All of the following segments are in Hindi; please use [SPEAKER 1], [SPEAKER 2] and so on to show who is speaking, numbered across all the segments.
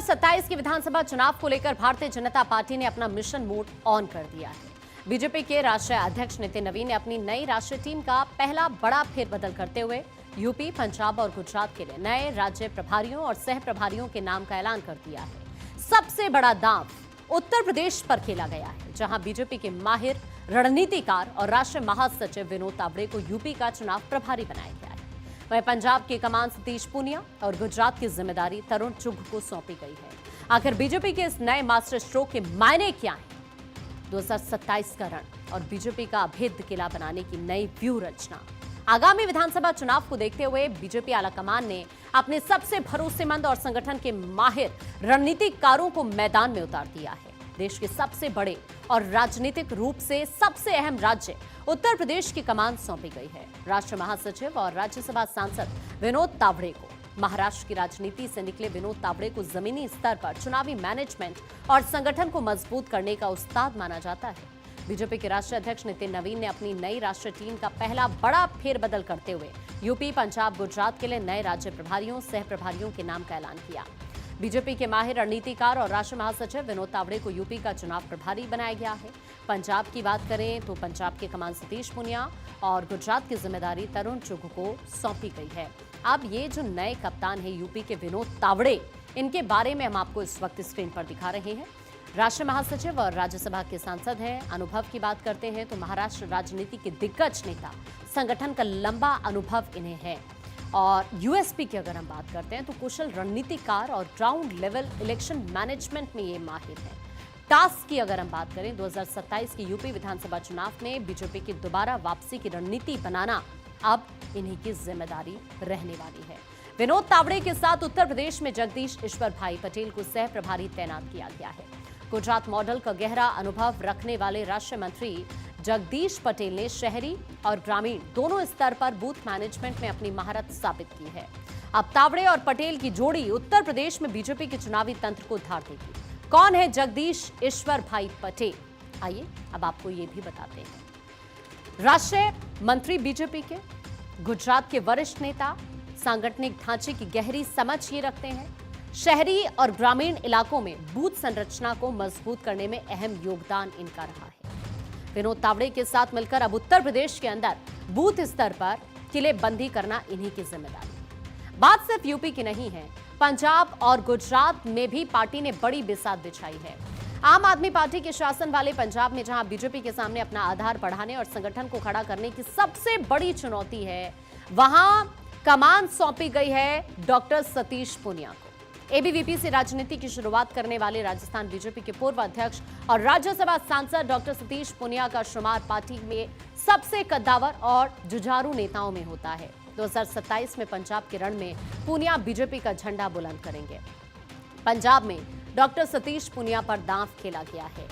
[SPEAKER 1] 27 के विधानसभा चुनाव को लेकर भारतीय जनता पार्टी ने अपना मिशन मोड ऑन कर दिया है। बीजेपी के राष्ट्रीय अध्यक्ष नितिन नवीन ने अपनी नई राष्ट्रीय टीम का पहला बड़ा फेरबदल करते हुए यूपी, पंजाब और गुजरात के लिए नए राज्य प्रभारियों और सह प्रभारियों के नाम का ऐलान कर दिया है। सबसे बड़ा दांव उत्तर प्रदेश पर खेला गया है, जहां बीजेपी के माहिर रणनीतिकार और राष्ट्रीय महासचिव विनोद तावड़े को यूपी का चुनाव प्रभारी बनाया गया है। वहीं पंजाब की कमान सतीश पूनिया और गुजरात की जिम्मेदारी तरुण चुघ को सौंपी गई है। आखिर बीजेपी के इस नए मास्टर स्ट्रोक के मायने क्या हैं? 2027 का रण और बीजेपी का अभेद्य किला बनाने की नई व्यूह रचना। आगामी विधानसभा चुनाव को देखते हुए बीजेपी आलाकमान ने अपने सबसे भरोसेमंद और संगठन के माहिर रणनीतिकारों को मैदान में उतार दिया है। देश के सबसे बड़े और राजनीतिक रूप से सबसे अहम राज्य उत्तर प्रदेश की कमान सौंपी गई है। राष्ट्रीय महासचिव और राज्यसभा सांसद विनोद तावड़े को। महाराष्ट्र की राजनीति से निकले विनोद तावड़े को जमीनी स्तर पर चुनावी मैनेजमेंट और संगठन को मजबूत करने का उस्ताद माना जाता है। बीजेपी के राष्ट्रीय अध्यक्ष नितिन नवीन ने अपनी नई राष्ट्रीय टीम का पहला बड़ा फेरबदल करते हुए यूपी, पंजाब, गुजरात के लिए नए राज्य प्रभारियों, सह प्रभारियों के नाम का ऐलान किया। बीजेपी के माहिर रणनीतिकार और राष्ट्रीय महासचिव विनोद तावड़े को यूपी का चुनाव प्रभारी बनाया गया है। पंजाब की बात करें तो पंजाब के कमान सतीश पूनिया और गुजरात की जिम्मेदारी तरुण चुघ को सौंपी गई है। अब ये जो नए कप्तान है यूपी के विनोद तावड़े, इनके बारे में हम आपको इस वक्त स्क्रीन पर दिखा रहे हैं। राष्ट्रीय महासचिव और राज्यसभा के सांसद हैं। अनुभव की बात करते हैं तो महाराष्ट्र राजनीति के दिग्गज नेता, संगठन का लंबा अनुभव इन्हें है। और यूएसपी की अगर हम बात करते हैं तो कुशल रणनीतिकार और ग्राउंड लेवल इलेक्शन मैनेजमेंट में ये माहिर है। टास्क की अगर हम बात करें 2027 के यूपी विधानसभा चुनाव में बीजेपी की दोबारा वापसी की रणनीति बनाना अब इन्हीं की जिम्मेदारी रहने वाली है। विनोद तावड़े के साथ उत्तर प्रदेश में जगदीश ईश्वर भाई पटेल को सह प्रभारी तैनात किया गया है। गुजरात मॉडल का गहरा अनुभव रखने वाले राष्ट्रीय मंत्री जगदीश पटेल ने शहरी और ग्रामीण दोनों स्तर पर बूथ मैनेजमेंट में अपनी महारत साबित की है। अब तावड़े और पटेल की जोड़ी उत्तर प्रदेश में बीजेपी के चुनावी तंत्र को धार देगी। कौन है जगदीश ईश्वर भाई पटेल? आइए अब आपको ये भी बताते हैं। राष्ट्रीय मंत्री बीजेपी के, गुजरात के वरिष्ठ नेता, सांगठनिक ढांचे की गहरी समझ ये रखते हैं। शहरी और ग्रामीण इलाकों में बूथ संरचना को मजबूत करने में अहम योगदान इनका रहा है। विनोद तावड़े के साथ मिलकर अब उत्तर प्रदेश के अंदर बूथ स्तर पर किलेबंदी करना इन्हीं की जिम्मेदारी है। बात सिर्फ यूपी की नहीं है, पंजाब और गुजरात में भी पार्टी ने बड़ी बिसात बिछाई है। आम आदमी पार्टी के शासन वाले पंजाब में जहां बीजेपी के सामने अपना आधार बढ़ाने और संगठन को खड़ा करने की सबसे बड़ी चुनौती है, वहां कमान सौंपी गई है डॉक्टर सतीश पूनिया को। एबीवीपी से राजनीति की शुरुआत करने वाले राजस्थान बीजेपी के पूर्व अध्यक्ष और राज्यसभा सांसद डॉक्टर सतीश पूनिया का शुमार पार्टी में सबसे कद्दावर और जुझारू नेताओं में होता है। 2027 में पंजाब के रण में पूनिया बीजेपी का झंडा बुलंद करेंगे। पंजाब में डॉक्टर सतीश पूनिया पर दांव खेला गया है।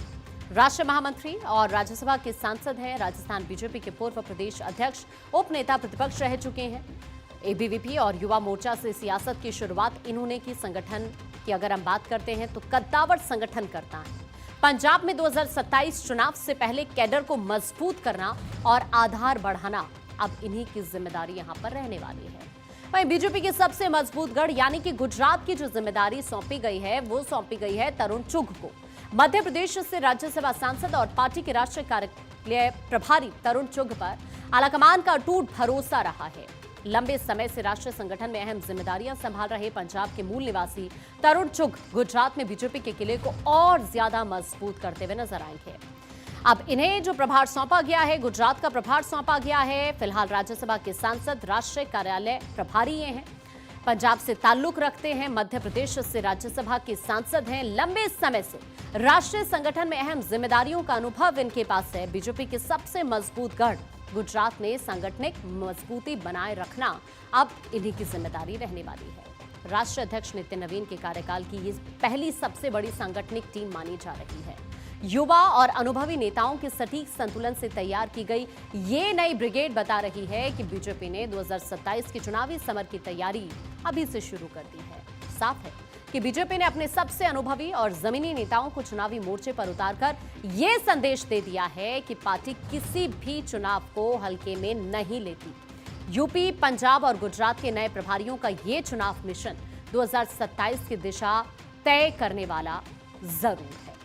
[SPEAKER 1] राष्ट्रीय महामंत्री और राज्यसभा के सांसद हैं। राजस्थान बीजेपी के पूर्व प्रदेश अध्यक्ष, उप नेता प्रतिपक्ष रह चुके हैं। एबीवीपी और युवा मोर्चा से सियासत की शुरुआत इन्होंने की। संगठन की अगर हम बात करते हैं तो कद्दावर संगठन करता है। पंजाब में 2027 चुनाव से पहले कैडर को मजबूत करना और आधार बढ़ाना अब इन्हीं की जिम्मेदारी यहां पर रहने वाली है। वहीं बीजेपी के सबसे मजबूत गढ़ यानी कि गुजरात की जो जिम्मेदारी सौंपी गई है वो सौंपी गई है तरुण चुघ को। मध्य प्रदेश से राज्यसभा सांसद और पार्टी के राष्ट्रीय कार्यालय प्रभारी तरुण चुघ पर आलाकमान का अटूट भरोसा रहा है। लंबे समय से राष्ट्रीय संगठन में अहम जिम्मेदारियां संभाल रहे पंजाब के मूल निवासी तरुण चुघ गुजरात में बीजेपी के किले को और ज्यादा मजबूत करते हुए नजर आएंगे। अब इन्हें जो प्रभार सौंपा गया है, गुजरात का प्रभार सौंपा गया है। फिलहाल राज्यसभा के सांसद, राष्ट्रीय कार्यालय प्रभारी ये हैं। पंजाब से ताल्लुक रखते हैं, मध्य प्रदेश से राज्यसभा के सांसद हैं। लंबे समय से राष्ट्रीय संगठन में अहम जिम्मेदारियों का अनुभव इनके पास है। बीजेपी के सबसे मजबूत गढ़ गुजरात में सांगठनिक मजबूती बनाए रखना अब इन्हीं की जिम्मेदारी रहने वाली है। राष्ट्रीय अध्यक्ष नितिन नवीन के कार्यकाल की ये पहली सबसे बड़ी सांगठनिक टीम मानी जा रही है। युवा और अनुभवी नेताओं के सटीक संतुलन से तैयार की गई ये नई ब्रिगेड बता रही है कि बीजेपी ने 2027 के चुनावी समर की तैयारी अभी से शुरू कर दी है। साफ है कि बीजेपी ने अपने सबसे अनुभवी और जमीनी नेताओं को चुनावी मोर्चे पर उतारकर यह संदेश दे दिया है कि पार्टी किसी भी चुनाव को हल्के में नहीं लेती। यूपी, पंजाब और गुजरात के नए प्रभारियों का ये चुनाव मिशन 2027 की दिशा तय करने वाला जरूर है।